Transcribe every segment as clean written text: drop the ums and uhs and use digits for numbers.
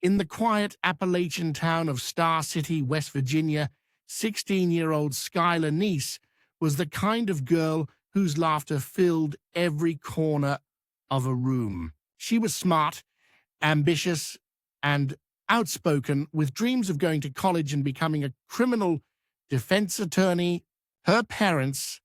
In the quiet Appalachian town of Star City, West Virginia, 16-year-old Skylar Neese was the kind of girl whose laughter filled every corner of a room. She was smart, ambitious, and outspoken, with dreams of going to college and becoming a criminal defense attorney. Her parents,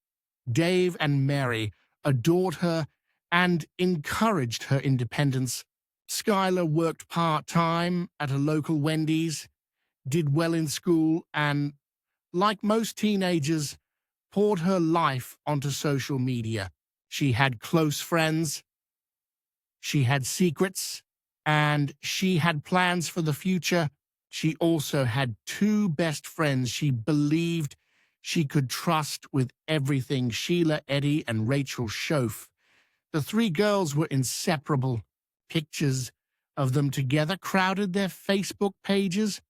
Dave and Mary, adored her and encouraged her independence. Skylar worked part-time at a local Wendy's, did well in school, and, like most teenagers, poured her life onto social media. She had close friends, she had secrets, and she had plans for the future. She also had two best friends she believed she could trust with everything: Sheila, Eddy, and Rachel Shoaf. The three girls were inseparable. Pictures of them together crowded their Facebook pages,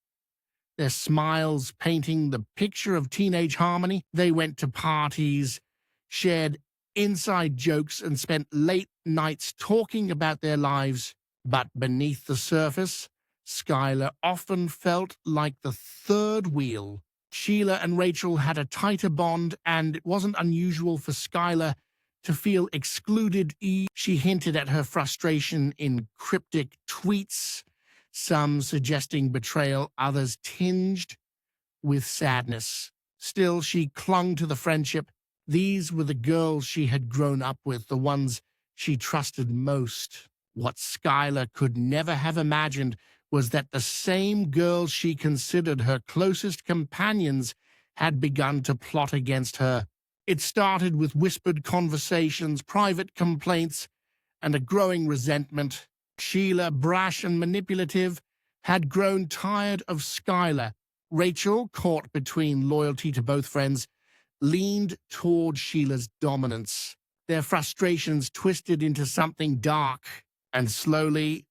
their smiles painting the picture of teenage harmony. They went to parties, shared inside jokes, and spent late nights talking about their lives. But beneath the surface, Skylar often felt like the third wheel. Sheila and Rachel had a tighter bond, and it wasn't unusual for Skylar to feel excluded. She hinted at her frustration in cryptic tweets, some suggesting betrayal, others tinged with sadness. Still, she clung to the friendship. These were the girls she had grown up with, the ones she trusted most. What Skylar could never have imagined was that the same girls she considered her closest companions had begun to plot against her. It started with whispered conversations, private complaints, and a growing resentment. Sheila, brash and manipulative, had grown tired of Skylar. Rachel, caught between loyalty to both friends, leaned toward Sheila's dominance. Their frustrations twisted into something dark, and slowly,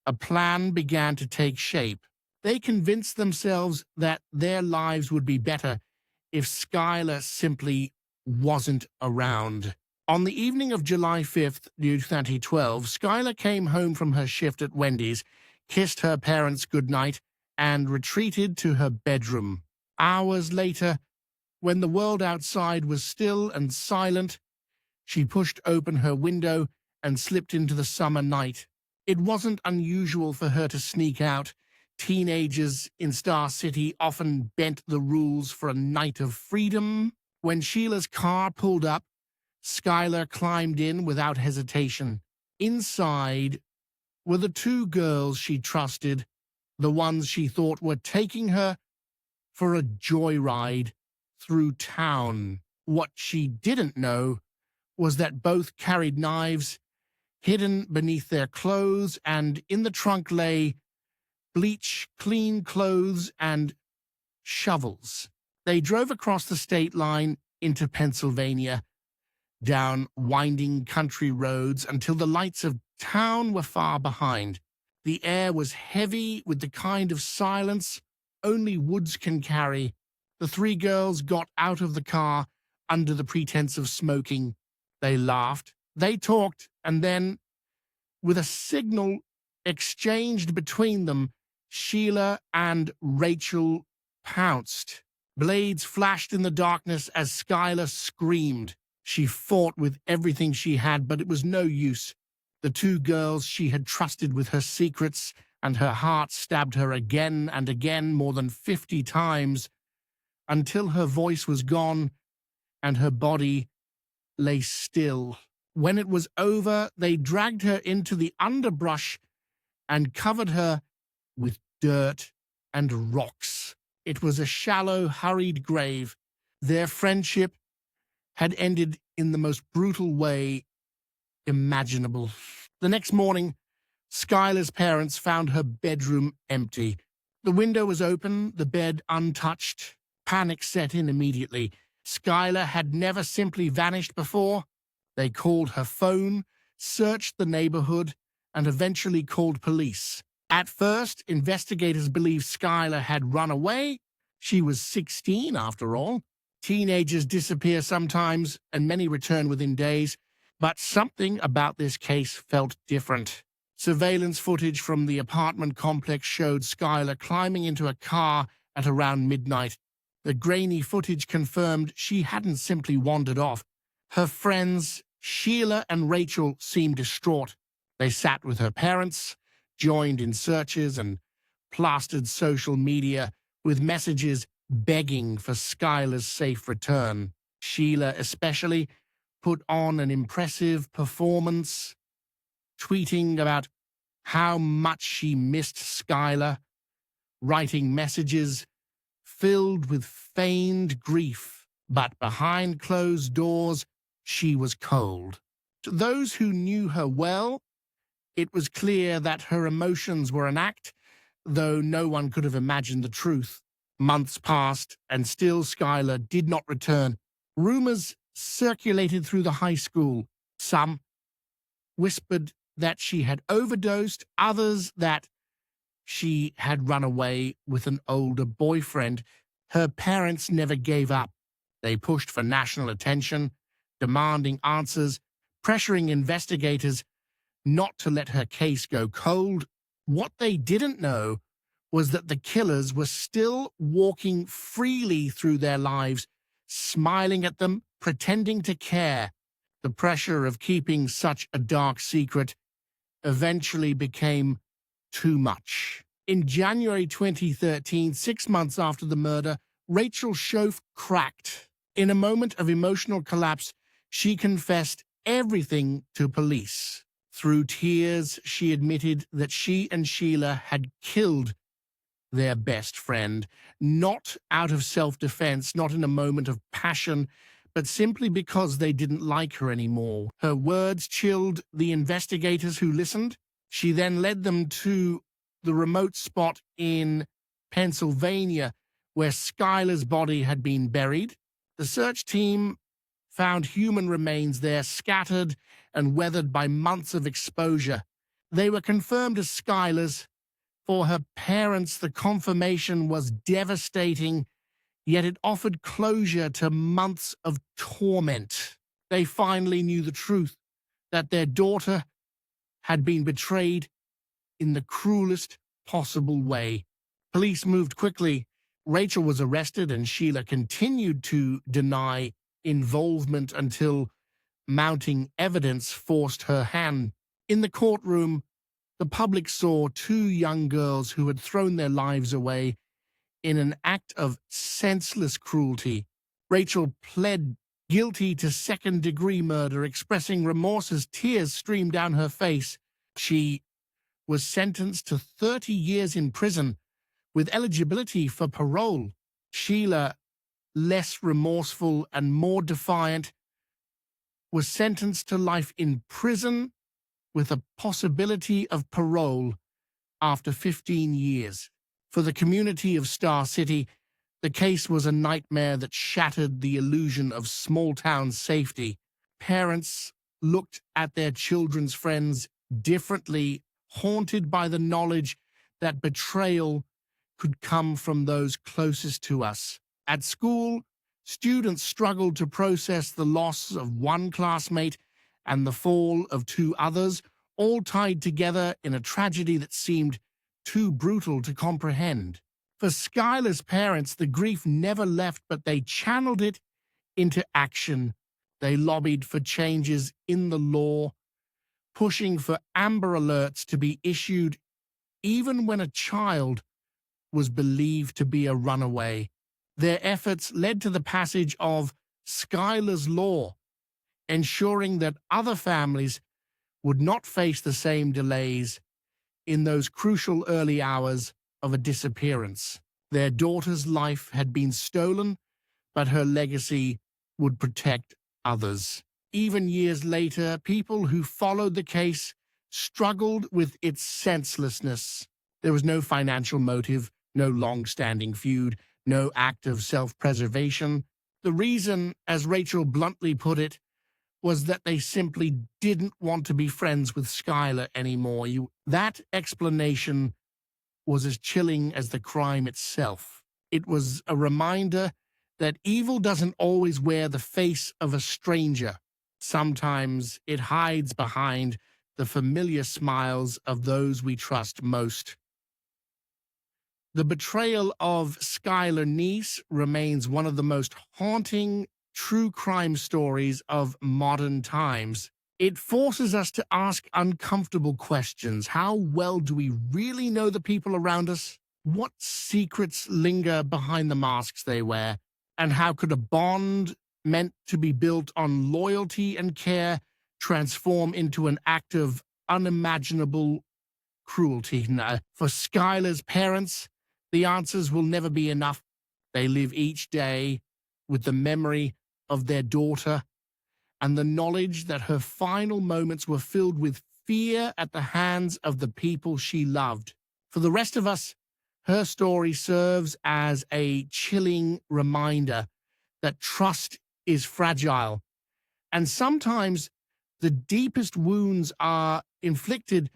a plan began to take shape. They convinced themselves that their lives would be better if Skylar simply wasn't around. On the evening of July 5th, 2012, Skylar came home from her shift at Wendy's, kissed her parents goodnight, and retreated to her bedroom. Hours later, when the world outside was still and silent, she pushed open her window and slipped into the summer night. It wasn't unusual for her to sneak out. Teenagers in Star City often bent the rules for a night of freedom. When Sheila's car pulled up, Skylar climbed in without hesitation. Inside were the two girls she trusted, the ones she thought were taking her for a joyride through town. What she didn't know was that both carried knives hidden beneath their clothes, and in the trunk lay bleach, clean clothes, and shovels. They drove across the state line into Pennsylvania, down winding country roads until the lights of town were far behind. The air was heavy with the kind of silence only woods can carry. The three girls got out of the car under the pretense of smoking. They laughed, they talked, and then, with a signal exchanged between them, Sheila and Rachel pounced. Blades flashed in the darkness as Skylar screamed. She fought with everything she had, but it was no use. The two girls she had trusted with her secrets, and her heart stabbed her again and again, more than 50 times, until her voice was gone and her body lay still. When it was over, they dragged her into the underbrush and covered her with dirt and rocks. It was a shallow, hurried grave. Their friendship had ended in the most brutal way imaginable. The next morning, Skylar's parents found her bedroom empty. The window was open, the bed untouched. Panic set in immediately. Skylar had never simply vanished before. They called her phone, searched the neighborhood, and eventually called police. At first, investigators believed Skylar had run away. She was 16, after all. Teenagers disappear sometimes, and many return within days. But something about this case felt different. Surveillance footage from the apartment complex showed Skylar climbing into a car at around midnight. The grainy footage confirmed she hadn't simply wandered off. Her friends, Sheila and Rachel, seemed distraught. They sat with her parents, joined in searches, and plastered social media with messages begging for Skylar's safe return. Sheila especially put on an impressive performance, tweeting about how much she missed Skylar, writing messages filled with feigned grief, but behind closed doors, she was cold. To those who knew her well, it was clear that her emotions were an act, though no one could have imagined the truth. Months passed, and still Skylar did not return. Rumors circulated through the high school. Some whispered that she had overdosed, others that she had run away with an older boyfriend. Her parents never gave up. They pushed for national attention, demanding answers, pressuring investigators not to let her case go cold. What they didn't know was that the killers were still walking freely through their lives, smiling at them, pretending to care. The pressure of keeping such a dark secret eventually became too much. In January 2013, 6 months after the murder, Rachel Shoaf cracked. In a moment of emotional collapse, she confessed everything to police. Through tears, she admitted that she and Sheila had killed their best friend, not out of self-defense, not in a moment of passion, but simply because they didn't like her anymore. Her words chilled the investigators who listened. She then led them to the remote spot in Pennsylvania where Skylar's body had been buried. The search team found human remains there, scattered and weathered by months of exposure. They were confirmed as Skylar's. For her parents, the confirmation was devastating, yet it offered closure to months of torment. They finally knew the truth, that their daughter had been betrayed in the cruelest possible way. Police moved quickly. Rachel was arrested, and Sheila continued to deny involvement until mounting evidence forced her hand. In the courtroom, the public saw 2 young girls who had thrown their lives away in an act of senseless cruelty. Rachel pled guilty to second-degree murder, expressing remorse as tears streamed down her face. She was sentenced to 30 years in prison with eligibility for parole. Sheila, less remorseful and more defiant, was sentenced to life in prison with a possibility of parole after 15 years. For the community of Star City, the case was a nightmare that shattered the illusion of small-town safety. Parents looked at their children's friends differently, haunted by the knowledge that betrayal could come from those closest to us. At school, students struggled to process the loss of one classmate and the fall of 2 others, all tied together in a tragedy that seemed too brutal to comprehend. For Skylar's parents, the grief never left, but they channeled it into action. They lobbied for changes in the law, pushing for Amber Alerts to be issued even when a child was believed to be a runaway. Their efforts led to the passage of Skylar's Law, ensuring that other families would not face the same delays in those crucial early hours of a disappearance. Their daughter's life had been stolen, but her legacy would protect others. Even years later, people who followed the case struggled with its senselessness. There was no financial motive, no long-standing feud, no act of self-preservation. The reason, as Rachel bluntly put it, was that they simply didn't want to be friends with Skylar anymore. That explanation was as chilling as the crime itself. It was a reminder that evil doesn't always wear the face of a stranger. Sometimes it hides behind the familiar smiles of those we trust most. The betrayal of Skylar Neese remains one of the most haunting true crime stories of modern times. It forces us to ask uncomfortable questions. How well do we really know the people around us? What secrets linger behind the masks they wear? And how could a bond meant to be built on loyalty and care transform into an act of unimaginable cruelty? Now, for Skylar's parents, the answers will never be enough. They live each day with the memory of their daughter and the knowledge that her final moments were filled with fear at the hands of the people she loved. For the rest of us, her story serves as a chilling reminder that trust is fragile, and sometimes the deepest wounds are inflicted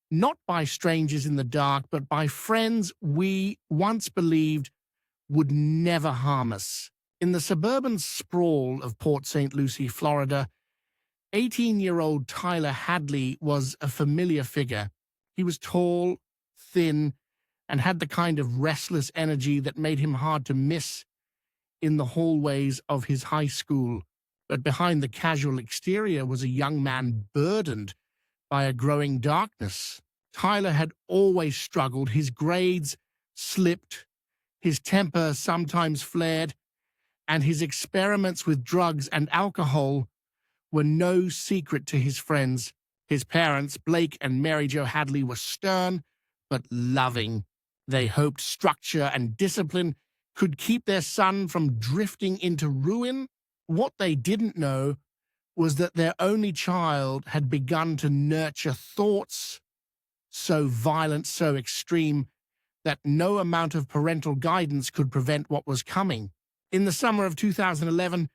not by strangers in the dark, but by friends we once believed would never harm us. In the suburban sprawl of Port St. Lucie, Florida, 18-year-old Tyler Hadley was a familiar figure. He was tall, thin, and had the kind of restless energy that made him hard to miss in the hallways of his high school. But behind the casual exterior was a young man burdened by a growing darkness. Tyler had always struggled. His grades slipped, his temper sometimes flared, and his experiments with drugs and alcohol were no secret to his friends. His parents, Blake and Mary Jo Hadley, were stern but loving. They hoped structure and discipline could keep their son from drifting into ruin. What they didn't know was that their only child had begun to nurture thoughts so violent, so extreme, that no amount of parental guidance could prevent what was coming. In the summer of 2011,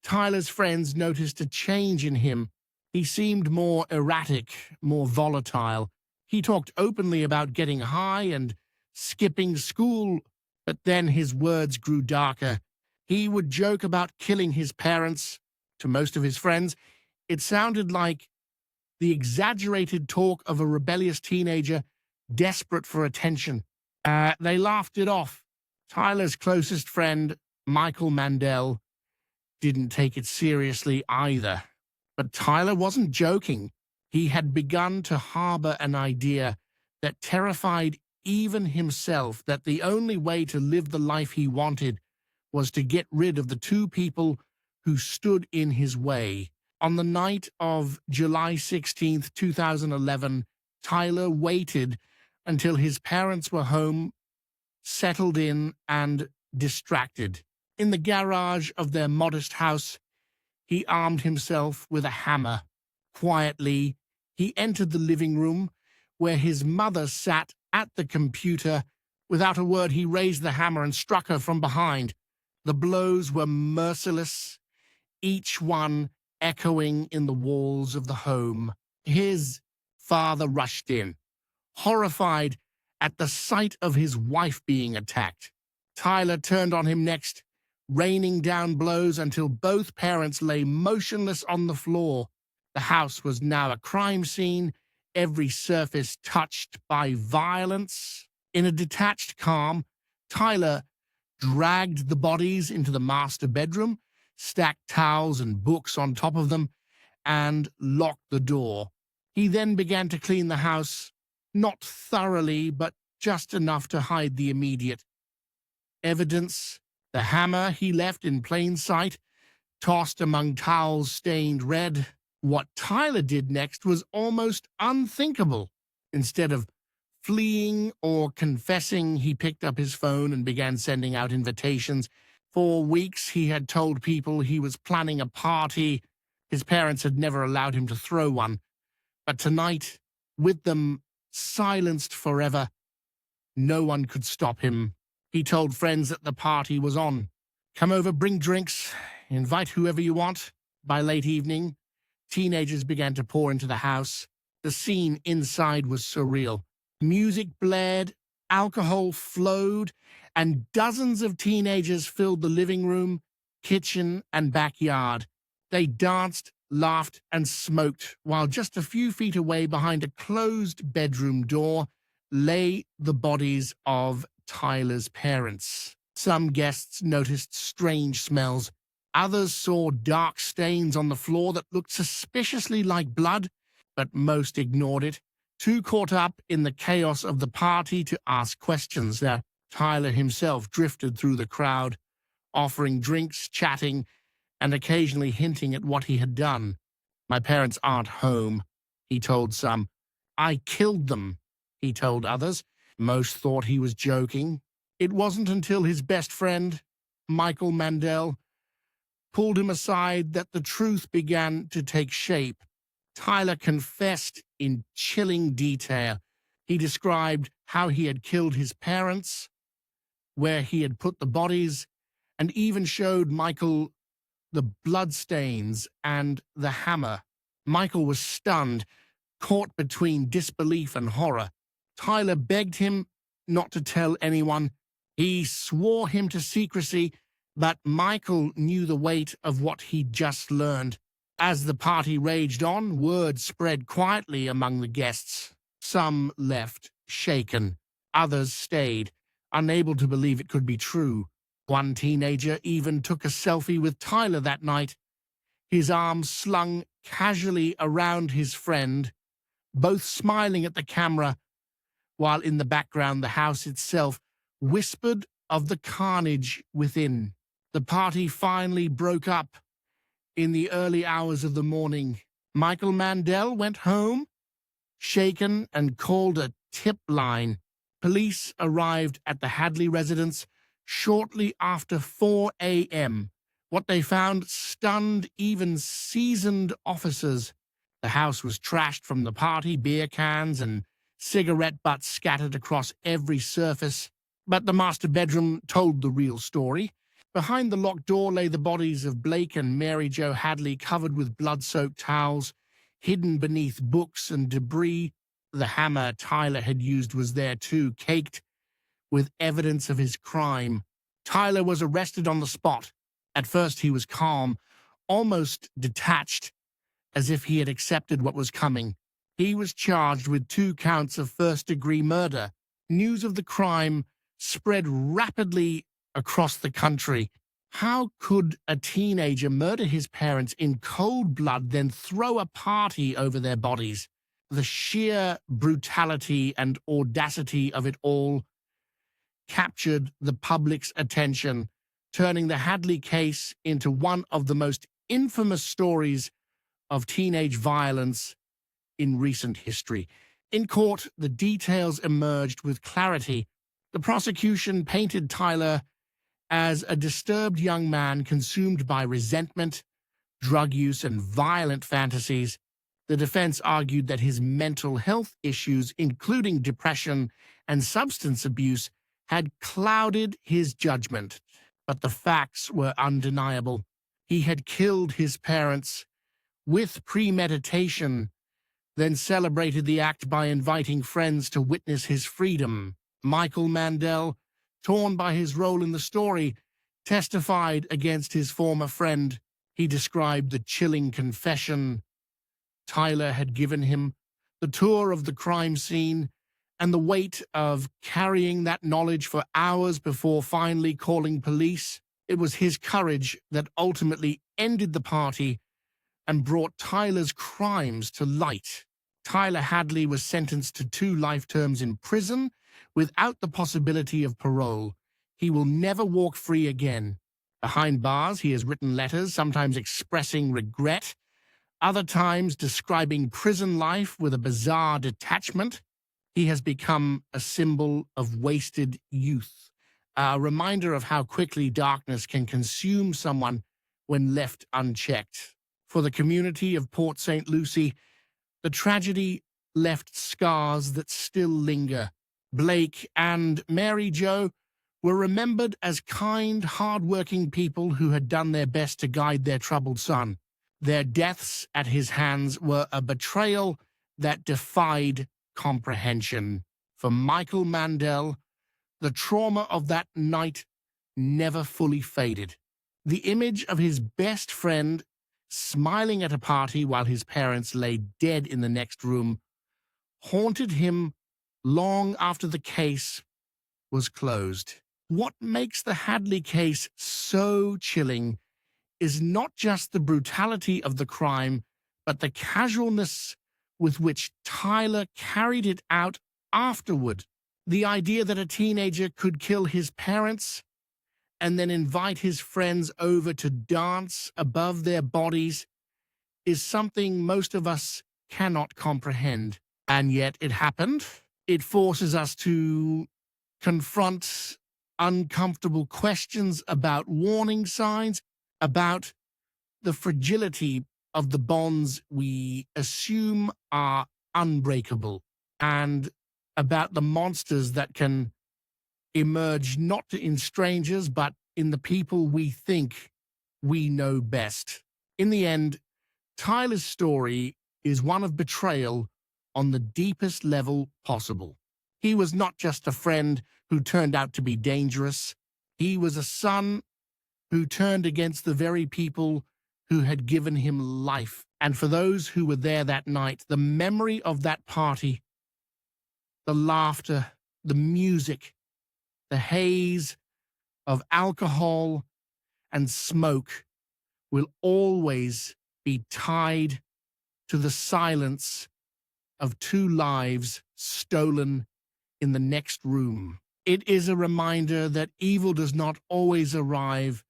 Tyler's friends noticed a change in him. He seemed more erratic, more volatile. He talked openly about getting high and skipping school, but then his words grew darker. He would joke about killing his parents. To most of his friends, it sounded like the exaggerated talk of a rebellious teenager desperate for attention. They laughed it off. Tyler's closest friend, Michael Mandel, didn't take it seriously either. But Tyler wasn't joking. He had begun to harbor an idea that terrified even himself, that the only way to live the life he wanted was to get rid of the two people who stood in his way. On the night of July 16th, 2011, Tyler waited until his parents were home, settled in, and distracted. In the garage of their modest house, he armed himself with a hammer. Quietly, he entered the living room where his mother sat at the computer. Without a word, he raised the hammer and struck her from behind. The blows were merciless, each one echoing in the walls of the home. His father rushed in, horrified at the sight of his wife being attacked. Tyler turned on him next, raining down blows until both parents lay motionless on the floor. The house was now a crime scene, every surface touched by violence. In a detached calm, Tyler dragged the bodies into the master bedroom, stacked towels and books on top of them, and locked the door. He then began to clean the house, not thoroughly, but just enough to hide the immediate evidence. The hammer he left in plain sight, tossed among towels stained red. What Tyler did next was almost unthinkable. Instead of fleeing or confessing, he picked up his phone and began sending out invitations. For weeks, he had told people he was planning a party. His parents had never allowed him to throw one. But tonight, with them silenced forever, no one could stop him. He told friends that the party was on. Come over, bring drinks, invite whoever you want. By late evening, teenagers began to pour into the house. The scene inside was surreal. Music blared, alcohol flowed, and dozens of teenagers filled the living room, kitchen, and backyard. They danced, laughed, and smoked, while just a few feet away behind a closed bedroom door lay the bodies of Tyler's parents. Some guests noticed strange smells. Others saw dark stains on the floor that looked suspiciously like blood, but most ignored it, too caught up in the chaos of the party to ask questions. There, Tyler himself drifted through the crowd, offering drinks, chatting, and occasionally hinting at what he had done. "My parents aren't home," he told some. "I killed them," he told others. Most thought he was joking. It wasn't until his best friend, Michael Mandel, pulled him aside that the truth began to take shape. Tyler confessed in chilling detail. He described how he had killed his parents, where he had put the bodies, and even showed Michael the bloodstains and the hammer. Michael was stunned, caught between disbelief and horror. Tyler begged him not to tell anyone. He swore him to secrecy, but Michael knew the weight of what he'd just learned. As the party raged on, word spread quietly among the guests. Some left, shaken. Others stayed, unable to believe it could be true. One teenager even took a selfie with Tyler that night, his arms slung casually around his friend, both smiling at the camera, while in the background the house itself whispered of the carnage within. The party finally broke up in the early hours of the morning. Michael Mandel went home, shaken, and called a tip line. Police arrived at the Hadley residence shortly after 4 a.m. What they found stunned even seasoned officers. The house was trashed from the party, beer cans and cigarette butts scattered across every surface. But the master bedroom told the real story. Behind the locked door lay the bodies of Blake and Mary Jo Hadley, covered with blood-soaked towels, hidden beneath books and debris. The hammer Tyler had used was there too, caked with evidence of his crime. Tyler was arrested on the spot. At first he was calm, almost detached, as if he had accepted what was coming. He was charged with 2 counts of first-degree murder. News of the crime spread rapidly across the country. How could a teenager murder his parents in cold blood, then throw a party over their bodies? The sheer brutality and audacity of it all captured the public's attention, turning the Hadley case into one of the most infamous stories of teenage violence in recent history. In court, the details emerged with clarity. The prosecution painted Tyler as a disturbed young man consumed by resentment, drug use, and violent fantasies. The defense argued that his mental health issues, including depression and substance abuse, had clouded his judgment. But the facts were undeniable. He had killed his parents with premeditation, then celebrated the act by inviting friends to witness his freedom. Michael Mandel, torn by his role in the story, testified against his former friend. He described the chilling confession Tyler had given him, the tour of the crime scene, and the weight of carrying that knowledge for hours before finally calling police. It was his courage that ultimately ended the party and brought Tyler's crimes to light. Tyler Hadley was sentenced to 2 life terms in prison without the possibility of parole. He will never walk free again. Behind bars, he has written letters, sometimes expressing regret, other times describing prison life with a bizarre detachment. He has become a symbol of wasted youth, a reminder of how quickly darkness can consume someone when left unchecked. For the community of Port St. Lucie, the tragedy left scars that still linger. Blake and Mary Jo were remembered as kind, hard-working people who had done their best to guide their troubled son. Their deaths at his hands were a betrayal that defied comprehension. For Michael Mandel, the trauma of that night never fully faded. The image of his best friend smiling at a party while his parents lay dead in the next room, haunted him long after the case was closed. What makes the Hadley case so chilling is not just the brutality of the crime, but the casualness with which Tyler carried it out afterward. The idea that a teenager could kill his parents and then invite his friends over to dance above their bodies is something most of us cannot comprehend. And yet it happened. It forces us to confront uncomfortable questions about warning signs, about the fragility of the bonds we assume are unbreakable, and about the monsters that can emerge not in strangers, but in the people we think we know best. In the end, Tyler's story is one of betrayal on the deepest level possible. He was not just a friend who turned out to be dangerous. He was a son who turned against the very people who had given him life. And for those who were there that night, the memory of that party, the laughter, the music, the haze of alcohol and smoke will always be tied to the silence of two lives stolen in the next room. It is a reminder that evil does not always arrive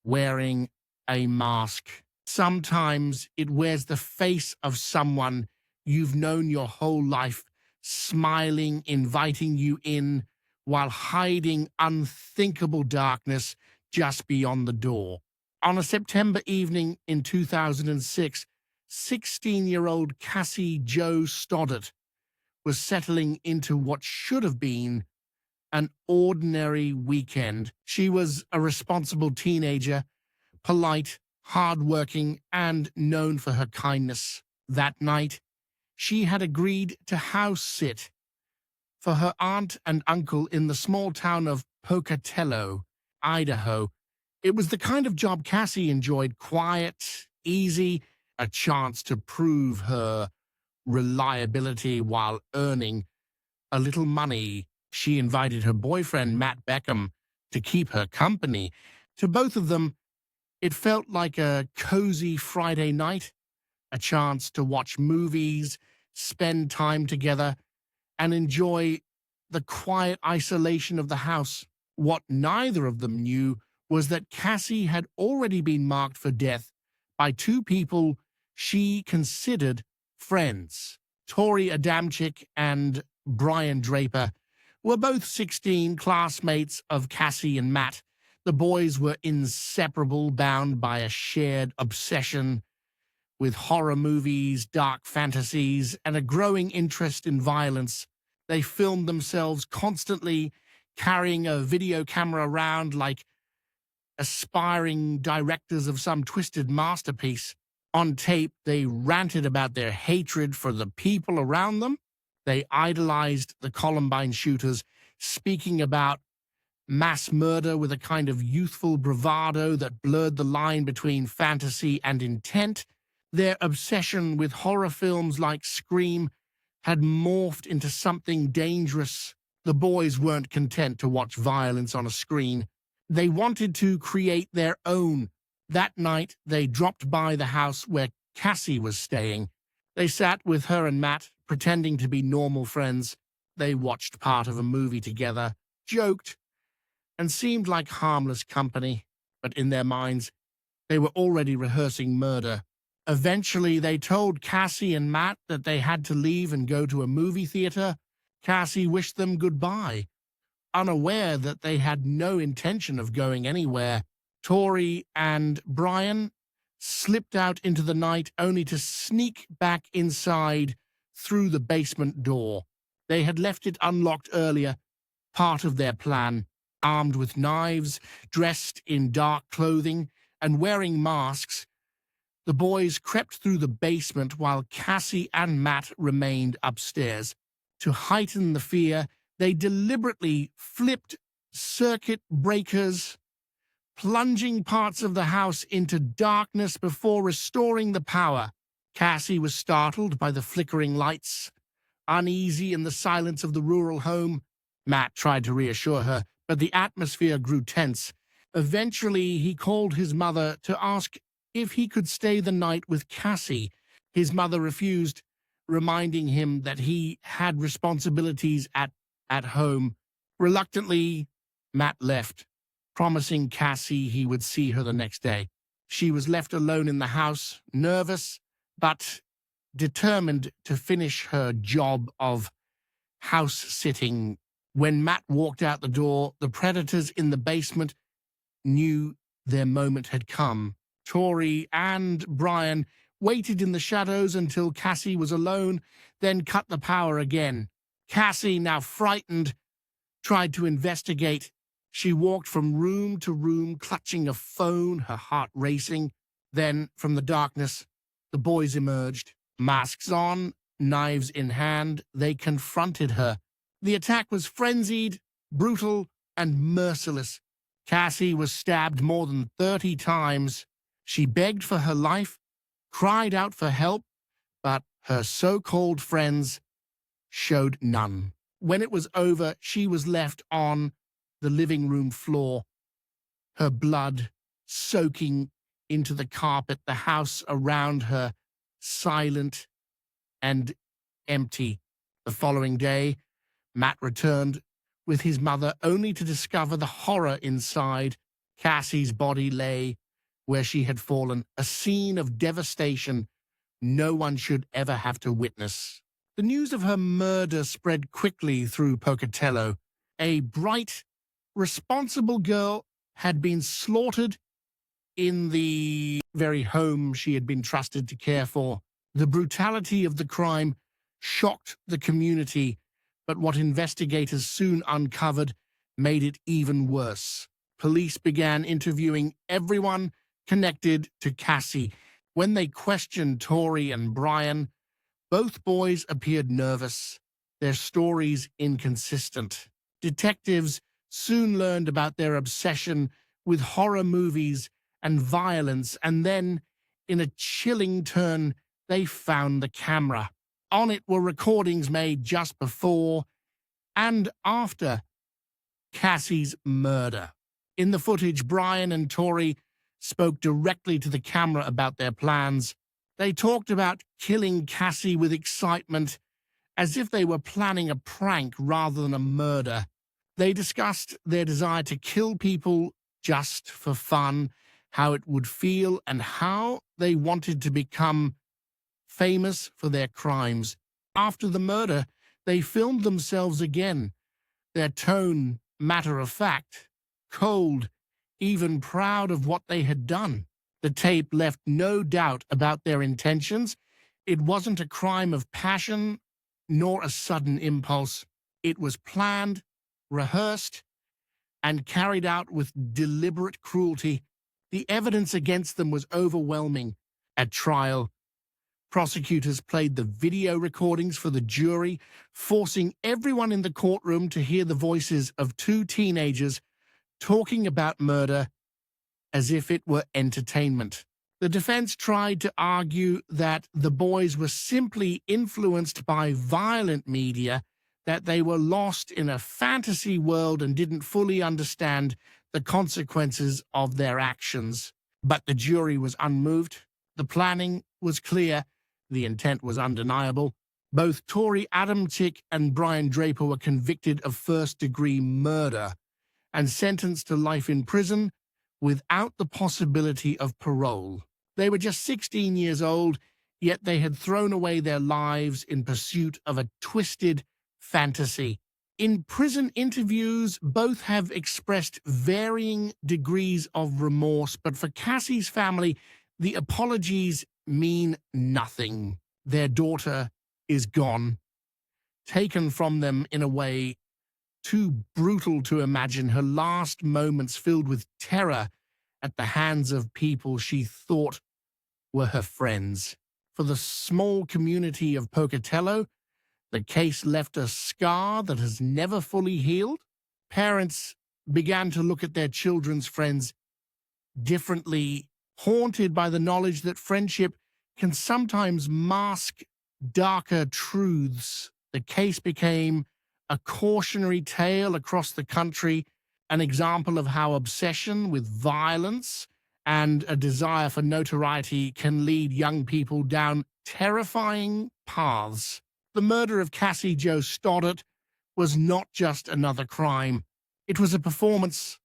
wearing a mask. Sometimes it wears the face of someone you've known your whole life, smiling, inviting you in, while hiding unthinkable darkness just beyond the door. On a September evening in 2006, 16-year-old Cassie Jo Stoddart was settling into what should have been an ordinary weekend. She was a responsible teenager, polite, hardworking, and known for her kindness. That night, she had agreed to house sit for her aunt and uncle in the small town of Pocatello, Idaho. It was the kind of job Cassie enjoyed: quiet, easy, a chance to prove her reliability while earning a little money. She invited her boyfriend, Matt Beckham, to keep her company. To both of them, it felt like a cozy Friday night, a chance to watch movies, spend time together, and enjoy the quiet isolation of the house. What neither of them knew was that Cassie had already been marked for death by two people she considered friends. Tori Adamczyk and Brian Draper were both 16, classmates of Cassie and Matt. The boys were inseparable, bound by a shared obsession with horror movies, dark fantasies, and a growing interest in violence. They filmed themselves constantly, carrying a video camera around like aspiring directors of some twisted masterpiece. On tape, they ranted about their hatred for the people around them. They idolized the Columbine shooters, speaking about mass murder with a kind of youthful bravado that blurred the line between fantasy and intent. Their obsession with horror films like Scream had morphed into something dangerous. The boys weren't content to watch violence on a screen. They wanted to create their own. That night, they dropped by the house where Cassie was staying. They sat with her and Matt, pretending to be normal friends. They watched part of a movie together, joked, and seemed like harmless company. But in their minds, they were already rehearsing murder. Eventually, they told Cassie and Matt that they had to leave and go to a movie theater. Cassie wished them goodbye, unaware that they had no intention of going anywhere. Tori and Brian slipped out into the night only to sneak back inside through the basement door. They had left it unlocked earlier, part of their plan. Armed with knives, dressed in dark clothing, and wearing masks, the boys crept through the basement while Cassie and Matt remained upstairs. To heighten the fear, they deliberately flipped circuit breakers, plunging parts of the house into darkness before restoring the power. Cassie was startled by the flickering lights, uneasy in the silence of the rural home. Matt tried to reassure her, but the atmosphere grew tense. Eventually, he called his mother to ask if he could stay the night with Cassie. His mother refused, reminding him that he had responsibilities at home. Reluctantly, Matt left, promising Cassie he would see her the next day. She was left alone in the house, nervous, but determined to finish her job of house-sitting. When Matt walked out the door, the predators in the basement knew their moment had come. Tori and Brian waited in the shadows until Cassie was alone, then cut the power again. Cassie, now frightened, tried to investigate. She walked from room to room, clutching a phone, her heart racing. Then, from the darkness, the boys emerged. Masks on, knives in hand, they confronted her. The attack was frenzied, brutal, and merciless. Cassie was stabbed more than 30 times. She begged for her life, cried out for help, but her so-called friends showed none. When it was over, she was left on the living room floor, her blood soaking into the carpet, the house around her silent and empty. The following day, Matt returned with his mother, only to discover the horror inside. Cassie's body lay where she had fallen, a scene of devastation no one should ever have to witness. The news of her murder spread quickly through Pocatello. A bright, responsible girl had been slaughtered in the very home she had been trusted to care for. The brutality of the crime shocked the community, but what investigators soon uncovered made it even worse. Police began interviewing everyone connected to Cassie. When they questioned Tori and Brian, both boys appeared nervous, their stories inconsistent. Detectives soon learned about their obsession with horror movies and violence, and then, in a chilling turn, they found the camera. On it were recordings made just before and after Cassie's murder. In the footage, Brian and Tori spoke directly to the camera about their plans. They talked about killing Cassie with excitement, as if they were planning a prank rather than a murder. They discussed their desire to kill people just for fun, how it would feel, and how they wanted to become famous for their crimes. After the murder, they filmed themselves again, their tone matter-of-fact, cold, even proud of what they had done. The tape left no doubt about their intentions. It wasn't a crime of passion, nor a sudden impulse. It was planned, rehearsed, and carried out with deliberate cruelty. The evidence against them was overwhelming. At trial, prosecutors played the video recordings for the jury, forcing everyone in the courtroom to hear the voices of two teenagers talking about murder as if it were entertainment. The defense tried to argue that the boys were simply influenced by violent media, that they were lost in a fantasy world and didn't fully understand the consequences of their actions. But the jury was unmoved. The planning was clear. The intent was undeniable. Both Tori Adamczyk and Brian Draper were convicted of first-degree murder and sentenced to life in prison without the possibility of parole. They were just 16 years old, yet they had thrown away their lives in pursuit of a twisted fantasy. In prison interviews, both have expressed varying degrees of remorse, but for Cassie's family, the apologies mean nothing. Their daughter is gone, taken from them in a way too brutal to imagine, her last moments filled with terror at the hands of people she thought were her friends. For the small community of Pocatello, the case left a scar that has never fully healed. Parents began to look at their children's friends differently, haunted by the knowledge that friendship can sometimes mask darker truths. The case became a cautionary tale across the country, an example of how obsession with violence and a desire for notoriety can lead young people down terrifying paths. The murder of Cassie Jo Stoddart was not just another crime. It was a performance,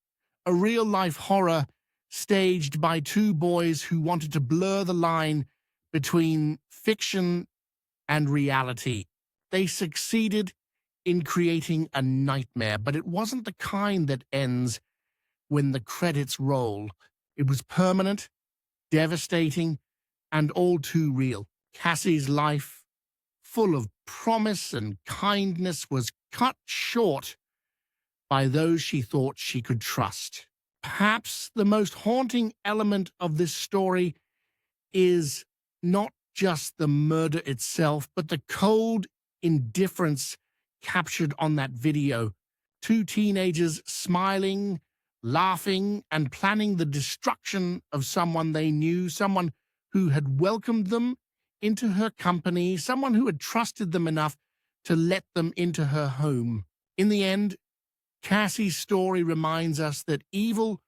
a real-life horror staged by two boys who wanted to blur the line between fiction and reality. They succeeded in creating a nightmare, but it wasn't the kind that ends when the credits roll. It was permanent, devastating, and all too real. Cassie's life, full of promise and kindness, was cut short by those she thought she could trust. Perhaps the most haunting element of this story is not just the murder itself, but the cold indifference captured on that video. Two teenagers smiling, laughing, and planning the destruction of someone they knew, someone who had welcomed them into her company, someone who had trusted them enough to let them into her home. In the end, Cassie's story reminds us that evil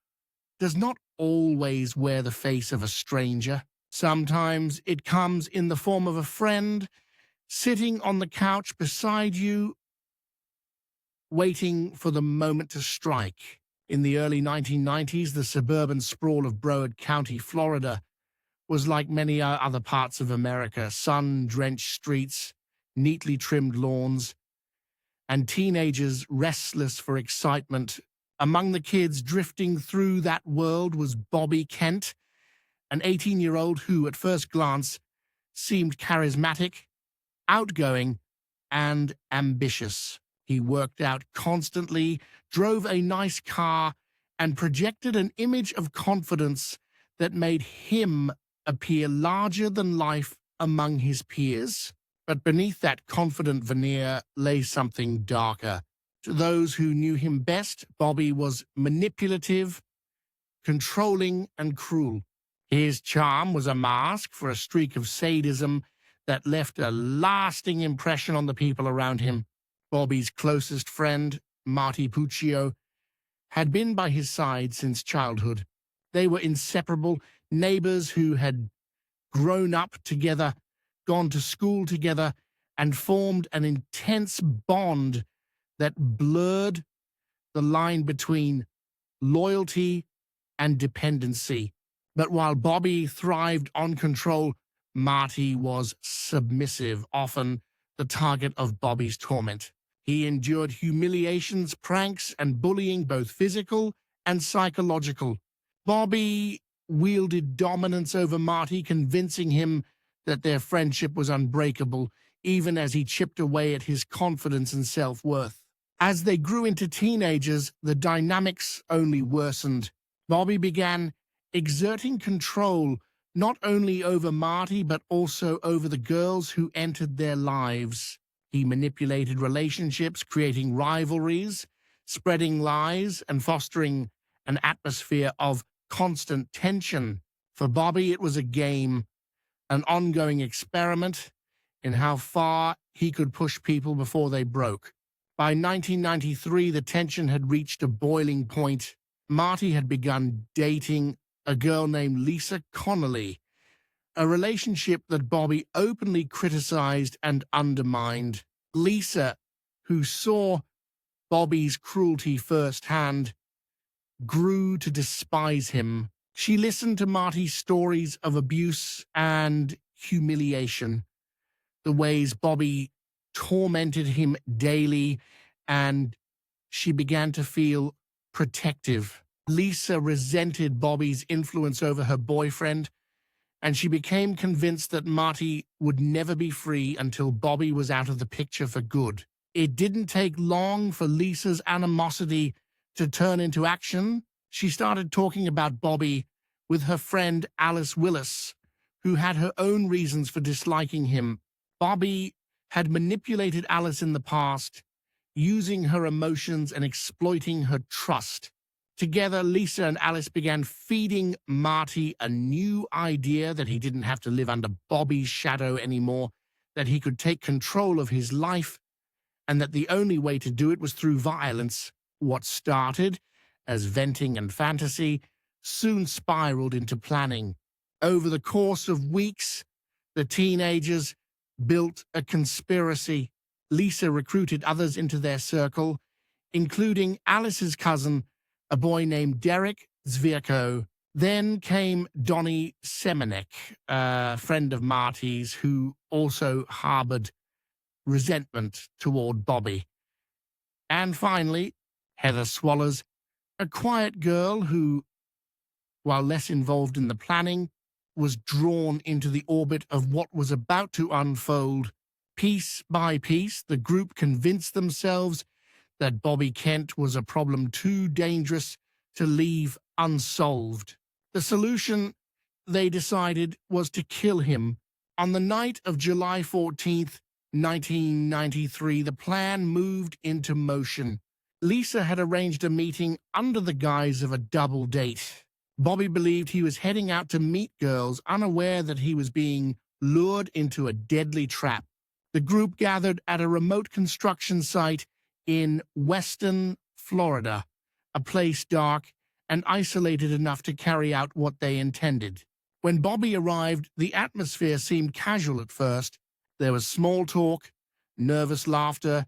does not always wear the face of a stranger. Sometimes it comes in the form of a friend sitting on the couch beside you, waiting for the moment to strike. In the early 1990s, the suburban sprawl of Broward County, Florida, was like many other parts of America: sun-drenched streets, neatly trimmed lawns, and teenagers restless for excitement. Among the kids drifting through that world was Bobby Kent, an 18-year-old who, at first glance, seemed charismatic, outgoing, and ambitious. He worked out constantly, drove a nice car, and projected an image of confidence that made him appear larger than life among his peers. But beneath that confident veneer lay something darker. To those who knew him best, Bobby was manipulative, controlling, and cruel. His charm was a mask for a streak of sadism that left a lasting impression on the people around him. Bobby's closest friend, Marty Puccio, had been by his side since childhood. They were inseparable, neighbors who had grown up together, gone to school together, and formed an intense bond that blurred the line between loyalty and dependency. But while Bobby thrived on control, Marty was submissive, often the target of Bobby's torment. He endured humiliations, pranks, and bullying, both physical and psychological. Bobby wielded dominance over Marty, convincing him that their friendship was unbreakable, even as he chipped away at his confidence and self-worth. As they grew into teenagers, the dynamics only worsened. Bobby began exerting control not only over Marty, but also over the girls who entered their lives. He manipulated relationships, creating rivalries, spreading lies, and fostering an atmosphere of constant tension. For Bobby, it was a game, an ongoing experiment in how far he could push people before they broke. By 1993, the tension had reached a boiling point. Marty had begun dating a girl named Lisa Connolly, a relationship that Bobby openly criticized and undermined. Lisa, who saw Bobby's cruelty firsthand, grew to despise him. She listened to Marty's stories of abuse and humiliation, the ways Bobby tormented him daily, and she began to feel protective. Lisa resented Bobby's influence over her boyfriend, and she became convinced that Marty would never be free until Bobby was out of the picture for good. It didn't take long for Lisa's animosity to turn into action. She started talking about Bobby with her friend Alice Willis, who had her own reasons for disliking him. Bobby had manipulated Alice in the past, using her emotions and exploiting her trust. Together, Lisa and Alice began feeding Marty a new idea that he didn't have to live under Bobby's shadow anymore, that he could take control of his life, and that the only way to do it was through violence. What started as venting and fantasy soon spiraled into planning. Over the course of weeks, the teenagers built a conspiracy. Lisa recruited others into their circle, including Alice's cousin, a boy named Derek Zvierko. Then came Donnie Semenek, a friend of Marty's who also harbored resentment toward Bobby. And finally, Heather Swallows, a quiet girl who, while less involved in the planning, was drawn into the orbit of what was about to unfold. Piece by piece, the group convinced themselves that Bobby Kent was a problem too dangerous to leave unsolved. The solution, they decided, was to kill him. On the night of July 14th, 1993, the plan moved into motion. Lisa had arranged a meeting under the guise of a double date. Bobby believed he was heading out to meet girls, unaware that he was being lured into a deadly trap. The group gathered at a remote construction site in western Florida, a place dark and isolated enough to carry out what they intended. When Bobby arrived, the atmosphere seemed casual at first. There was small talk, nervous laughter,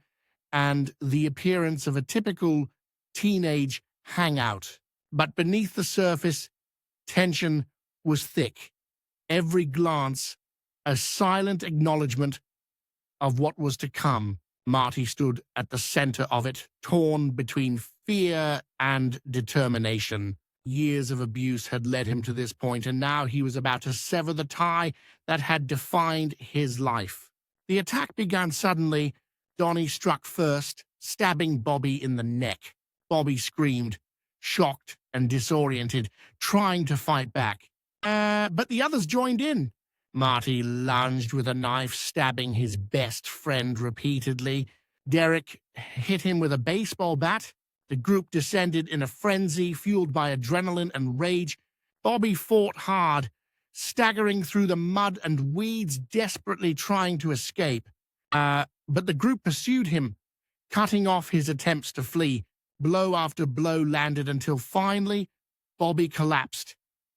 and the appearance of a typical teenage hangout. But beneath the surface, tension was thick. Every glance, a silent acknowledgement of what was to come. Marty stood at the center of it, torn between fear and determination. Years of abuse had led him to this point, and now he was about to sever the tie that had defined his life. The attack began suddenly. Donnie struck first, stabbing Bobby in the neck. Bobby screamed, shocked and disoriented, trying to fight back. But the others joined in. Marty lunged with a knife, stabbing his best friend repeatedly. Derek hit him with a baseball bat. The group descended in a frenzy, fueled by adrenaline and rage. Bobby fought hard, staggering through the mud and weeds, desperately trying to escape. But the group pursued him, cutting off his attempts to flee. Blow after blow landed until finally Bobby collapsed,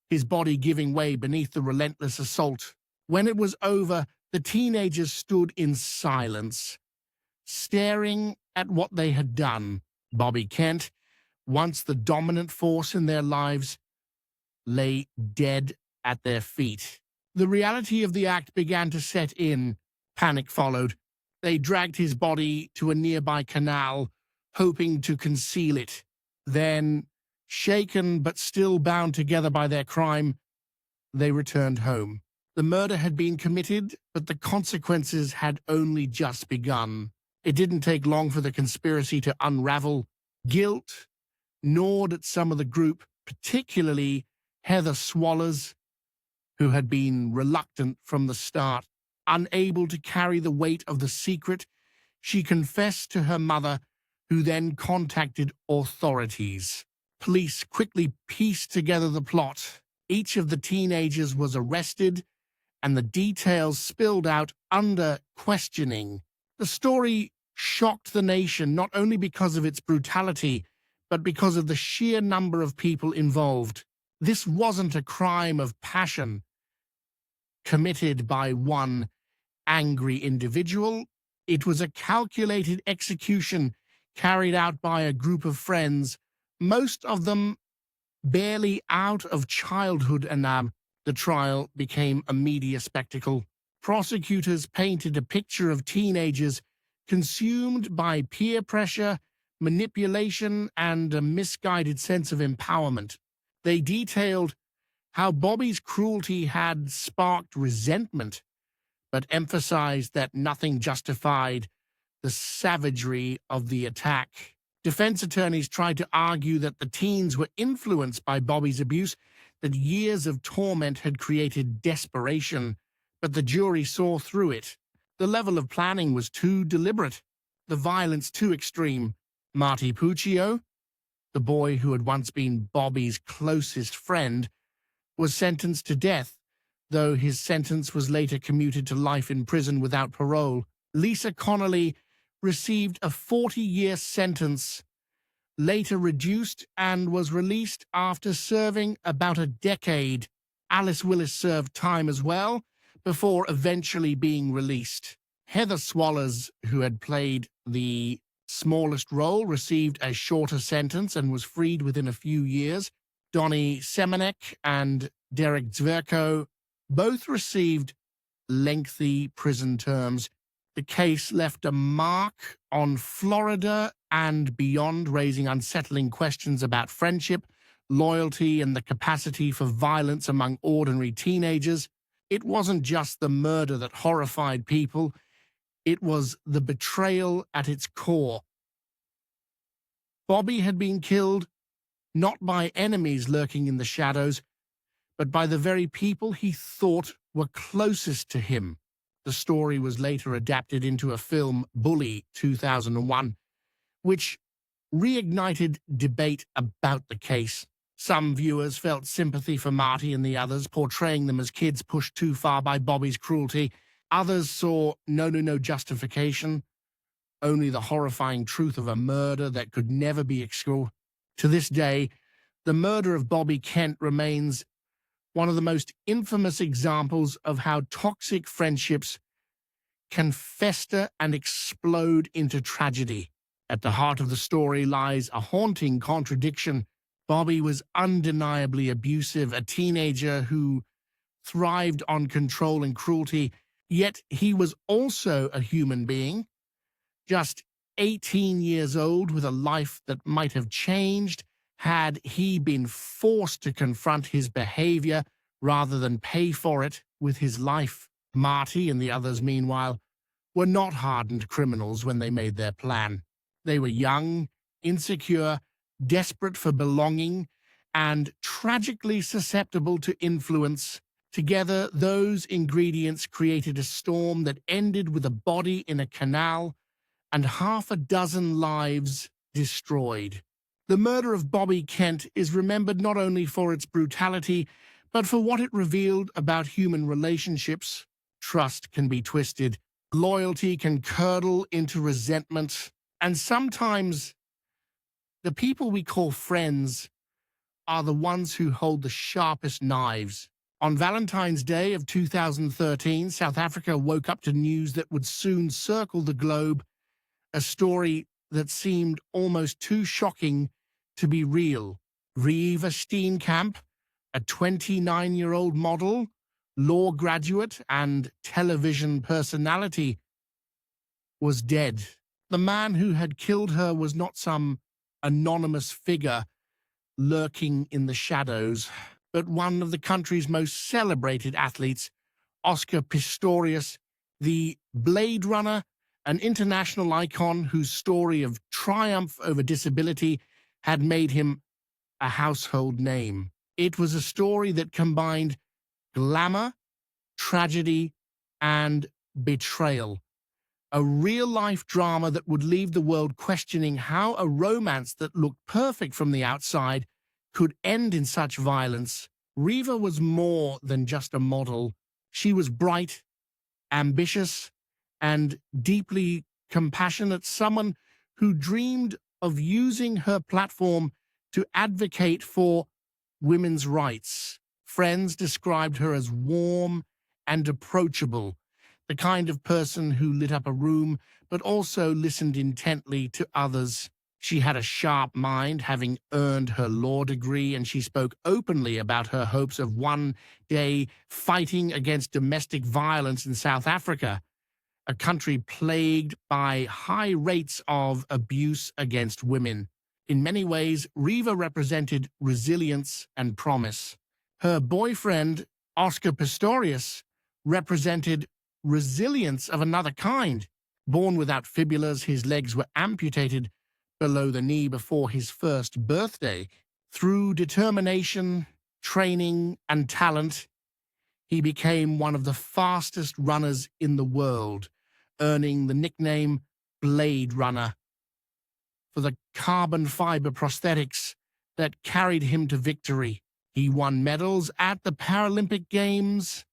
his body giving way beneath the relentless assault. When it was over, the teenagers stood in silence, staring at what they had done. Bobby Kent, once the dominant force in their lives, lay dead at their feet. The reality of the act began to set in. Panic followed. They dragged his body to a nearby canal, hoping to conceal it. Then, shaken but still bound together by their crime, they returned home. The murder had been committed, but the consequences had only just begun. It didn't take long for the conspiracy to unravel. Guilt gnawed at some of the group, particularly Heather Swallows, who had been reluctant from the start. Unable to carry the weight of the secret, she confessed to her mother, who then contacted authorities. Police quickly pieced together the plot. Each of the teenagers was arrested, and the details spilled out under questioning. The story shocked the nation, not only because of its brutality, but because of the sheer number of people involved. This wasn't a crime of passion committed by one angry individual. It was a calculated execution carried out by a group of friends, most of them barely out of childhood, and the trial became a media spectacle. Prosecutors painted a picture of teenagers consumed by peer pressure, manipulation, and a misguided sense of empowerment. They detailed how Bobby's cruelty had sparked resentment, but emphasized that nothing justified the savagery of the attack. Defense attorneys tried to argue that the teens were influenced by Bobby's abuse, that years of torment had created desperation, but the jury saw through it. The level of planning was too deliberate, the violence too extreme. Marty Puccio, the boy who had once been Bobby's closest friend, was sentenced to death, though his sentence was later commuted to life in prison without parole. Lisa Connolly received a 40-year sentence, later reduced, and was released after serving about a decade. Alice Willis served time as well, before eventually being released. Heather Swallers, who had played the smallest role, received a shorter sentence and was freed within a few years. Donnie Semenek and Derek Zverko both received lengthy prison terms. The case left a mark on Florida and beyond, raising unsettling questions about friendship, loyalty, and the capacity for violence among ordinary teenagers. It wasn't just the murder that horrified people, it was the betrayal at its core. Bobby had been killed not by enemies lurking in the shadows, but by the very people he thought were closest to him. The story was later adapted into a film, Bully, 2001, which reignited debate about the case. Some viewers felt sympathy for Marty and the others, portraying them as kids pushed too far by Bobby's cruelty. Others saw no justification, only the horrifying truth of a murder that could never be explained. To this day, the murder of Bobby Kent remains one of the most infamous examples of how toxic friendships can fester and explode into tragedy. At the heart of the story lies a haunting contradiction. Bobby was undeniably abusive, a teenager who thrived on control and cruelty, yet he was also a human being, just 18 years old, with a life that might have changed had he been forced to confront his behavior rather than pay for it with his life. Marty and the others, meanwhile, were not hardened criminals when they made their plan. They were young, insecure, desperate for belonging, and tragically susceptible to influence. Together, those ingredients created a storm that ended with a body in a canal and half a dozen lives destroyed. The murder of Bobby Kent is remembered not only for its brutality, but for what it revealed about human relationships. Trust can be twisted, loyalty can curdle into resentment, and sometimes the people we call friends are the ones who hold the sharpest knives. On Valentine's Day of 2013, South Africa woke up to news that would soon circle the globe, a story that seemed almost too shocking to be real. Reeva Steenkamp, a 29-year-old model, law graduate, and television personality, was dead. The man who had killed her was not some anonymous figure lurking in the shadows, but one of the country's most celebrated athletes, Oscar Pistorius, the Blade Runner, an international icon whose story of triumph over disability had made him a household name. It was a story that combined glamour, tragedy, and betrayal. A real-life drama that would leave the world questioning how a romance that looked perfect from the outside could end in such violence. Reeva was more than just a model. She was bright, ambitious, and deeply compassionate, someone who dreamed of using her platform to advocate for women's rights. Friends described her as warm and approachable, the kind of person who lit up a room but also listened intently to others. She had a sharp mind, having earned her law degree, and she spoke openly about her hopes of one day fighting against domestic violence in South Africa, a country plagued by high rates of abuse against women. In many ways, Reeva represented resilience and promise. Her boyfriend, Oscar Pistorius, represented resilience of another kind. Born without fibulas, his legs were amputated below the knee before his first birthday. Through determination, training, and talent, he became one of the fastest runners in the world, earning the nickname Blade Runner. for the carbon fiber prosthetics that carried him to victory. He won medals at the Paralympic Games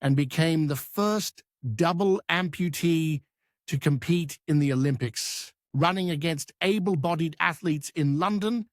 and became the first double amputee to compete in the Olympics, running against able-bodied athletes in London.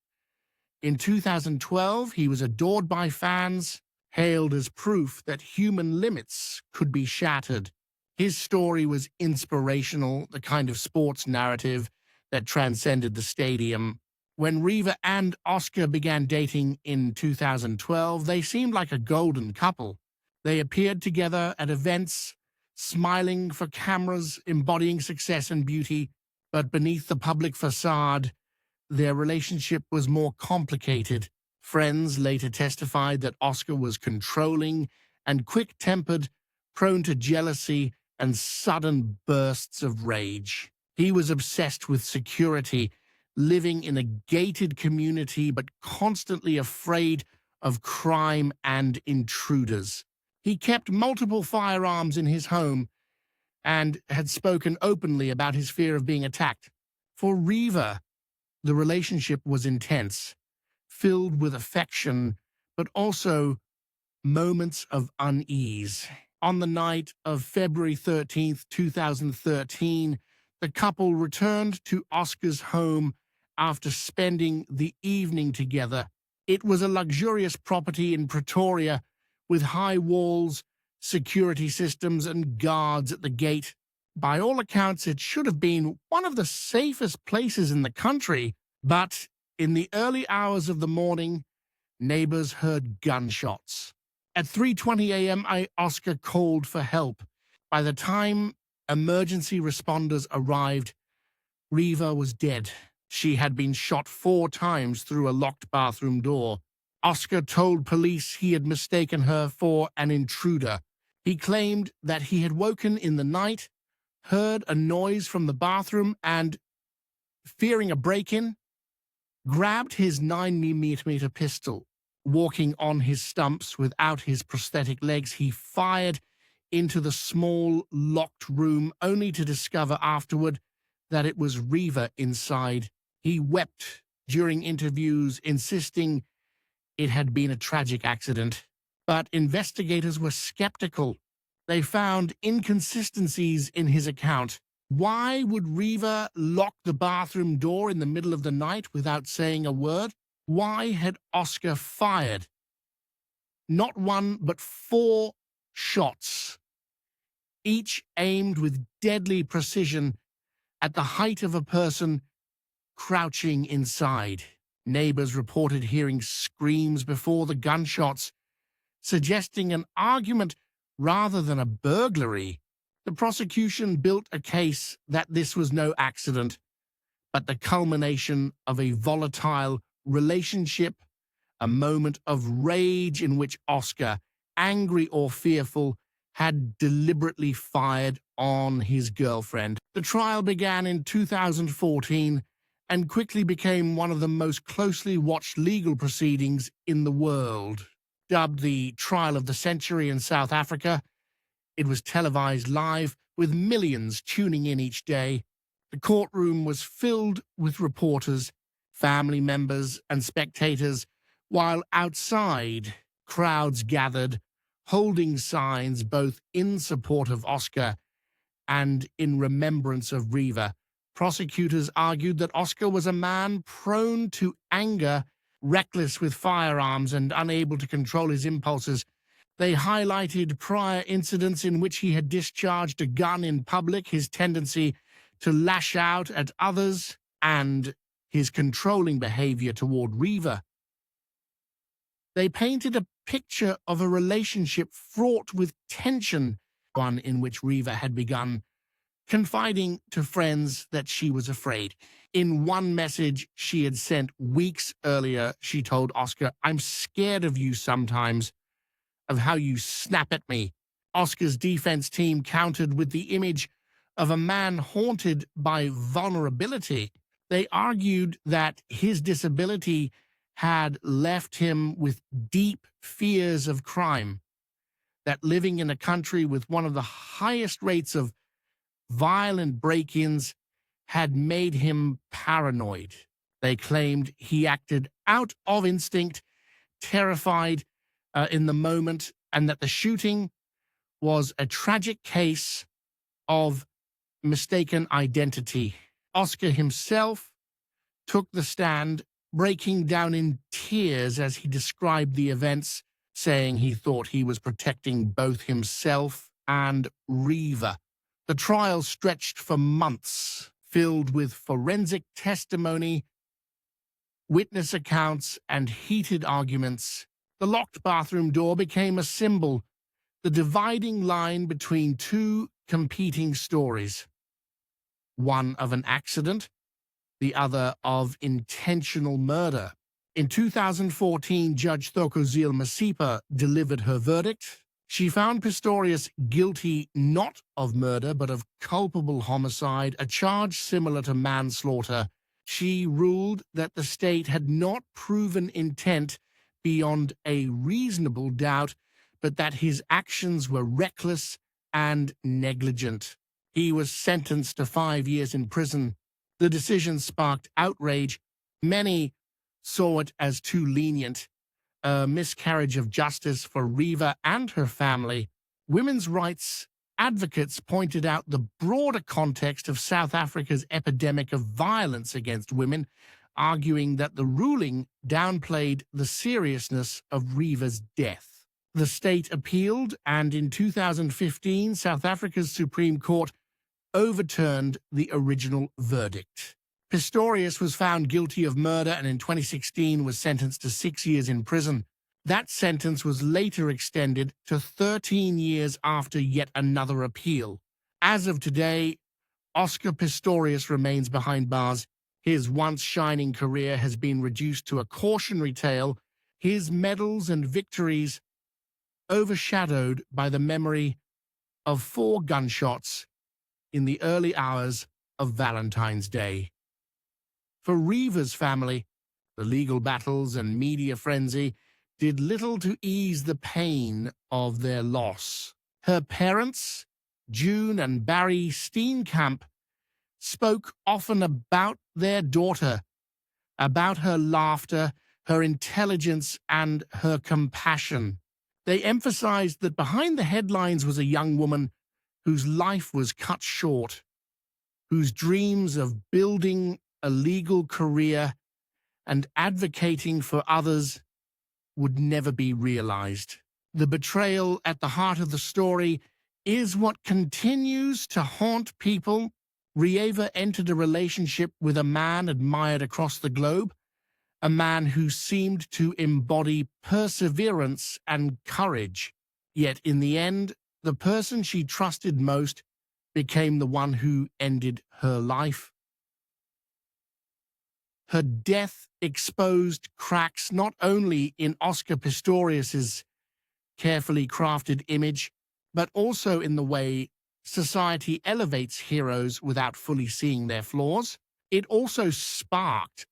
In 2012, he was adored by fans, hailed as proof that human limits could be shattered. His story was inspirational, the kind of sports narrative that transcended the stadium. When Riva and Oscar began dating in 2012, they seemed like a golden couple. They appeared together at events, smiling for cameras, embodying success and beauty, but beneath the public facade, their relationship was more complicated. Friends later testified that Oscar was controlling and quick-tempered, prone to jealousy and sudden bursts of rage. He was obsessed with security, living in a gated community but constantly afraid of crime and intruders. He kept multiple firearms in his home and had spoken openly about his fear of being attacked. For Riva, the relationship was intense, filled with affection, but also moments of unease. On the night of February 13th, 2013, the couple returned to Oscar's home after spending the evening together. It was a luxurious property in Pretoria with high walls, security systems, and guards at the gate. By all accounts, it should have been one of the safest places in the country, but in the early hours of the morning, neighbors heard gunshots. At 3:20 a.m., Oscar called for help. By the time emergency responders arrived, Riva was dead. She had been shot 4 times through a locked bathroom door. Oscar told police he had mistaken her for an intruder. He claimed that he had woken in the night, heard a noise from the bathroom, and, fearing a break-in, grabbed his 9mm pistol. Walking on his stumps without his prosthetic legs, he fired into the small, locked room, only to discover afterward that it was Riva inside. He wept during interviews, insisting it had been a tragic accident. But investigators were skeptical. They found inconsistencies in his account. Why would Riva lock the bathroom door in the middle of the night without saying a word? Why had Oscar fired not 1 but 4 shots, each aimed with deadly precision at the height of a person crouching inside? Neighbors reported hearing screams before the gunshots, suggesting an argument rather than a burglary. The prosecution built a case that this was no accident, but the culmination of a volatile relationship, a moment of rage in which Oscar, angry or fearful, had deliberately fired on his girlfriend. The trial began in 2014 and quickly became one of the most closely watched legal proceedings in the world. Dubbed the trial of the century in South Africa, it was televised live with millions tuning in each day. The courtroom was filled with reporters, family members, and spectators, while outside, crowds gathered, holding signs both in support of Oscar and in remembrance of Riva. Prosecutors argued that Oscar was a man prone to anger, reckless with firearms, and unable to control his impulses. They highlighted prior incidents in which he had discharged a gun in public, his tendency to lash out at others, and his controlling behavior toward Riva. They painted a picture of a relationship fraught with tension, one in which Riva had begun confiding to friends that she was afraid. In one message she had sent weeks earlier, she told Oscar, "I'm scared of you sometimes, of how you snap at me." Oscar's defense team countered with the image of a man haunted by vulnerability. They argued that his disability had left him with deep fears of crime, that living in a country with one of the highest rates of violent break-ins had made him paranoid. They claimed he acted out of instinct, terrified in the moment, and that the shooting was a tragic case of mistaken identity. Oscar himself took the stand, breaking down in tears as he described the events, saying he thought he was protecting both himself and Reva. The trial stretched for months, filled with forensic testimony, witness accounts, and heated arguments. The locked bathroom door became a symbol, the dividing line between two competing stories. One of an accident, the other of intentional murder. In 2014, Judge Thokozile Masipa delivered her verdict. She found Pistorius guilty not of murder, but of culpable homicide, a charge similar to manslaughter. She ruled that the state had not proven intent beyond a reasonable doubt, but that his actions were reckless and negligent. He was sentenced to 5 years in prison. The decision sparked outrage. Many saw it as too lenient, a miscarriage of justice for Reva and her family. Women's rights advocates pointed out the broader context of South Africa's epidemic of violence against women, arguing that the ruling downplayed the seriousness of Reva's death. The state appealed, and in 2015, South Africa's Supreme Court overturned the original verdict. Pistorius was found guilty of murder and in 2016 was sentenced to 6 years in prison. That sentence was later extended to 13 years after yet another appeal. As of today, Oscar Pistorius remains behind bars. His once shining career has been reduced to a cautionary tale, his medals and victories overshadowed by the memory of 4 gunshots in the early hours of Valentine's Day. For Reva's family, the legal battles and media frenzy did little to ease the pain of their loss. Her parents, June and Barry Steenkamp, spoke often about their daughter, about her laughter, her intelligence, and her compassion. They emphasized that behind the headlines was a young woman whose life was cut short, whose dreams of building a legal career and advocating for others would never be realized. The betrayal at the heart of the story is what continues to haunt people. Reva entered a relationship with a man admired across the globe, a man who seemed to embody perseverance and courage. Yet in the end, the person she trusted most became the one who ended her life. Her death exposed cracks not only in Oscar Pistorius's carefully crafted image, but also in the way society elevates heroes without fully seeing their flaws. It also sparked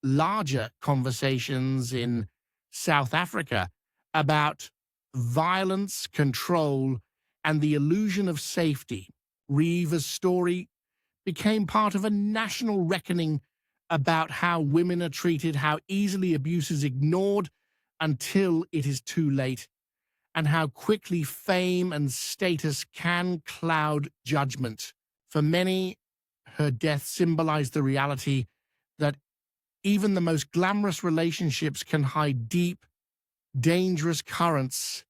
larger conversations in South Africa about violence, control, and the illusion of safety. Reva's story became part of a national reckoning about how women are treated, how easily abuse is ignored until it is too late, and how quickly fame and status can cloud judgment. For many, her death symbolized the reality that even the most glamorous relationships can hide deep, dangerous currents